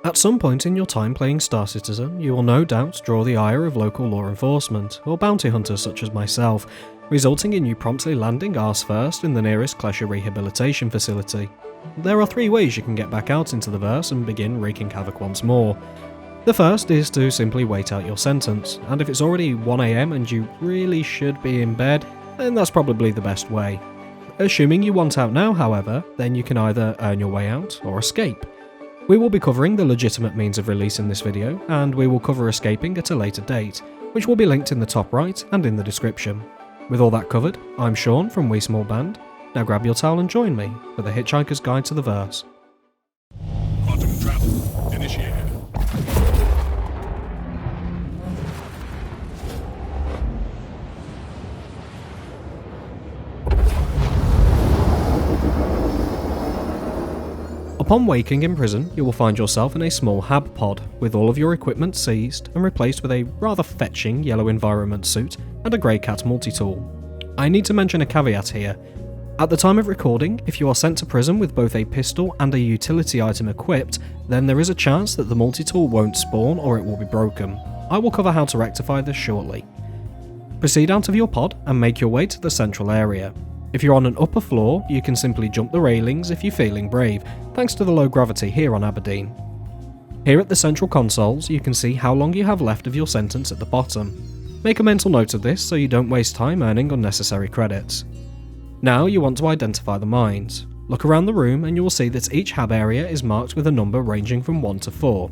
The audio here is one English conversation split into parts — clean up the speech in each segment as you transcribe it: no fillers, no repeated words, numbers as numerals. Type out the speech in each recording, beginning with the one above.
At some point in your time playing Star Citizen, you will no doubt draw the ire of local law enforcement, or bounty hunters such as myself, resulting in you promptly landing arse first in the nearest Klesha rehabilitation facility. There are 3 ways you can get back out into the verse and begin wreaking havoc once more. The first is to simply wait out your sentence, and if it's already 1 AM and you really should be in bed, then that's probably the best way. Assuming you want out now, however, then you can either earn your way out or escape. We will be covering the legitimate means of release in this video, and we will cover escaping at a later date, which will be linked in the top right and in the description. With all that covered, I'm Sean from We Small Band. Now grab your towel and join me for the Hitchhiker's Guide to the Verse. Quantum travel initiated. Upon waking in prison, you will find yourself in a small hab pod, with all of your equipment seized and replaced with a rather fetching yellow environment suit and a grey cat multi-tool. I need to mention a caveat here. At the time of recording, if you are sent to prison with both a pistol and a utility item equipped, then there is a chance that the multi-tool won't spawn or it will be broken. I will cover how to rectify this shortly. Proceed out of your pod and make your way to the central area. If you're on an upper floor, you can simply jump the railings if you're feeling brave, thanks to the low gravity here on Aberdeen. Here at the central consoles, you can see how long you have left of your sentence at the bottom. Make a mental note of this so you don't waste time earning unnecessary credits. Now you want to identify the mines. Look around the room and you will see that each hab area is marked with a number ranging from 1 to 4.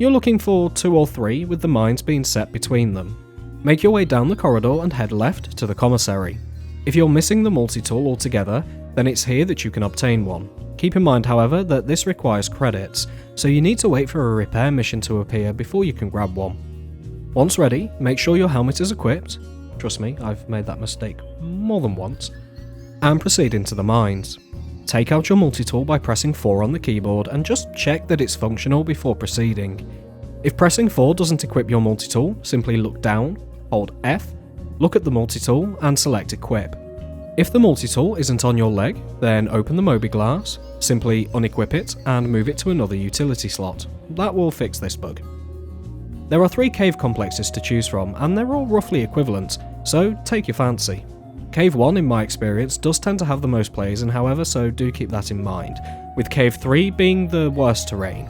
You're looking for 2 or 3 with the mines being set between them. Make your way down the corridor and head left to the commissary. If you're missing the multi-tool altogether, then it's here that you can obtain one. Keep in mind, however, that this requires credits, so you need to wait for a repair mission to appear before you can grab one. Once ready, make sure your helmet is equipped. Trust me, I've made that mistake more than once. And proceed into the mines. Take out your multi-tool by pressing 4 on the keyboard and just check that it's functional before proceeding. If pressing 4 doesn't equip your multi-tool, simply look down, hold F, look at the multi-tool and select equip. If the multi-tool isn't on your leg, then open the Moby glass, simply unequip it and move it to another utility slot. That will fix this bug. There are 3 cave complexes to choose from and they're all roughly equivalent, so take your fancy. Cave 1 in my experience does tend to have the most players in, however, so do keep that in mind, with Cave 3 being the worst terrain.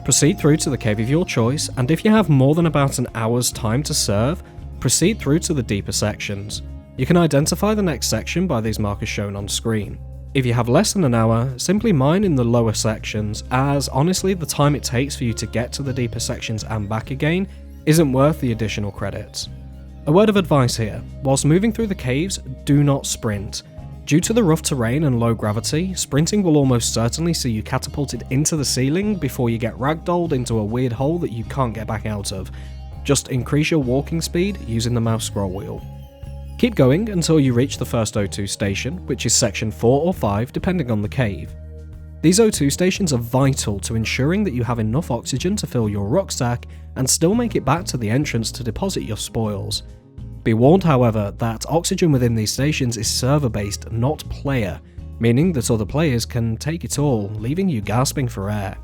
Proceed through to the cave of your choice, and if you have more than about an hour's time to serve, proceed through to the deeper sections. You can identify the next section by these markers shown on screen. If you have less than an hour, simply mine in the lower sections, as honestly the time it takes for you to get to the deeper sections and back again isn't worth the additional credits. A word of advice here, whilst moving through the caves, do not sprint. Due to the rough terrain and low gravity, sprinting will almost certainly see you catapulted into the ceiling before you get ragdolled into a weird hole that you can't get back out of. Just increase your walking speed using the mouse scroll wheel. Keep going until you reach the first O2 station, which is section 4 or 5 depending on the cave. These O2 stations are vital to ensuring that you have enough oxygen to fill your rucksack and still make it back to the entrance to deposit your spoils. Be warned, however, that oxygen within these stations is server-based, not player, meaning that other players can take it all, leaving you gasping for air.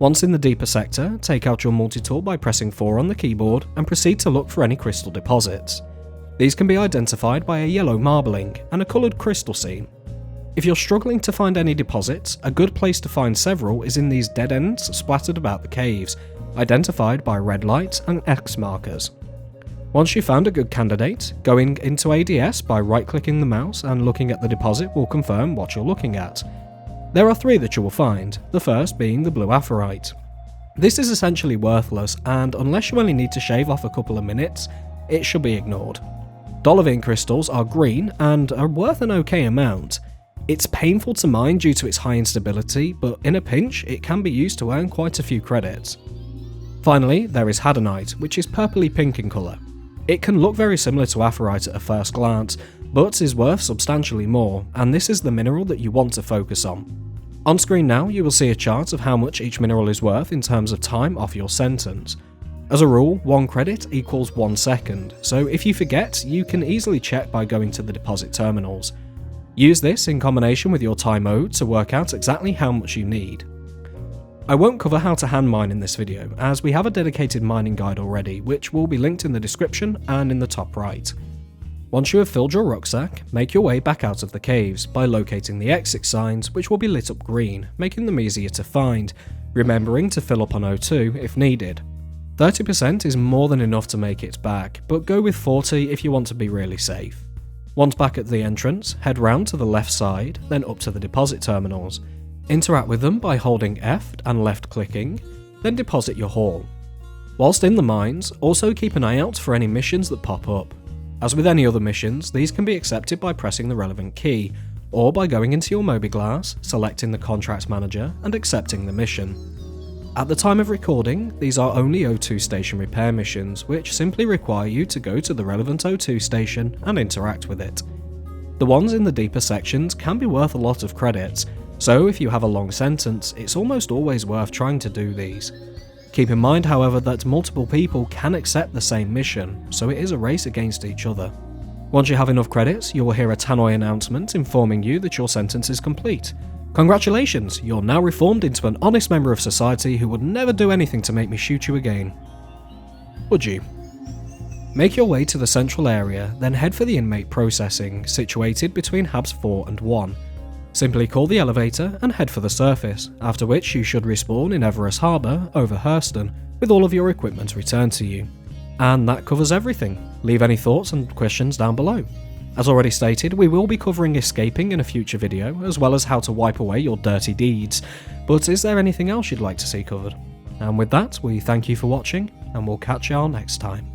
Once in the deeper sector, take out your multi-tool by pressing 4 on the keyboard and proceed to look for any crystal deposits. These can be identified by a yellow marbling and a coloured crystal scene. If you're struggling to find any deposits, a good place to find several is in these dead ends splattered about the caves, identified by red lights and X markers. Once you've found a good candidate, going into ADS by right-clicking the mouse and looking at the deposit will confirm what you're looking at. There are 3 that you will find, the first being the blue apherite. This is essentially worthless, and unless you only need to shave off a couple of minutes, it should be ignored. Dolivine crystals are green and are worth an okay amount. It's painful to mine due to its high instability, but in a pinch it can be used to earn quite a few credits. Finally, there is Hadanite, which is purpley pink in colour. It can look very similar to apherite at a first glance, but is worth substantially more, and this is the mineral that you want to focus on. On screen now you will see a chart of how much each mineral is worth in terms of time off your sentence. As a rule, 1 credit equals 1 second, so if you forget, you can easily check by going to the deposit terminals. Use this in combination with your time owed to work out exactly how much you need. I won't cover how to hand mine in this video, as we have a dedicated mining guide already, which will be linked in the description and in the top right. Once you have filled your rucksack, make your way back out of the caves by locating the exit signs, which will be lit up green, making them easier to find, remembering to fill up on O2 if needed. 30% is more than enough to make it back, but go with 40 if you want to be really safe. Once back at the entrance, head round to the left side, then up to the deposit terminals. Interact with them by holding F and left clicking, then deposit your haul. Whilst in the mines, also keep an eye out for any missions that pop up. As with any other missions, these can be accepted by pressing the relevant key, or by going into your Mobiglass, selecting the contract manager and accepting the mission. At the time of recording, these are only O2 station repair missions, which simply require you to go to the relevant O2 station and interact with it. The ones in the deeper sections can be worth a lot of credits, so if you have a long sentence, it's almost always worth trying to do these. Keep in mind, however, that multiple people can accept the same mission, so it is a race against each other. Once you have enough credits, you will hear a tannoy announcement informing you that your sentence is complete. Congratulations, you're now reformed into an honest member of society who would never do anything to make me shoot you again. Would you? Make your way to the central area, then head for the inmate processing, situated between Habs 4 and 1. Simply call the elevator and head for the surface, after which you should respawn in Everest Harbour over Hurston, with all of your equipment returned to you. And that covers everything. Leave any thoughts and questions down below. As already stated, we will be covering escaping in a future video, as well as how to wipe away your dirty deeds, but is there anything else you'd like to see covered? And with that, we thank you for watching, and we'll catch y'all next time.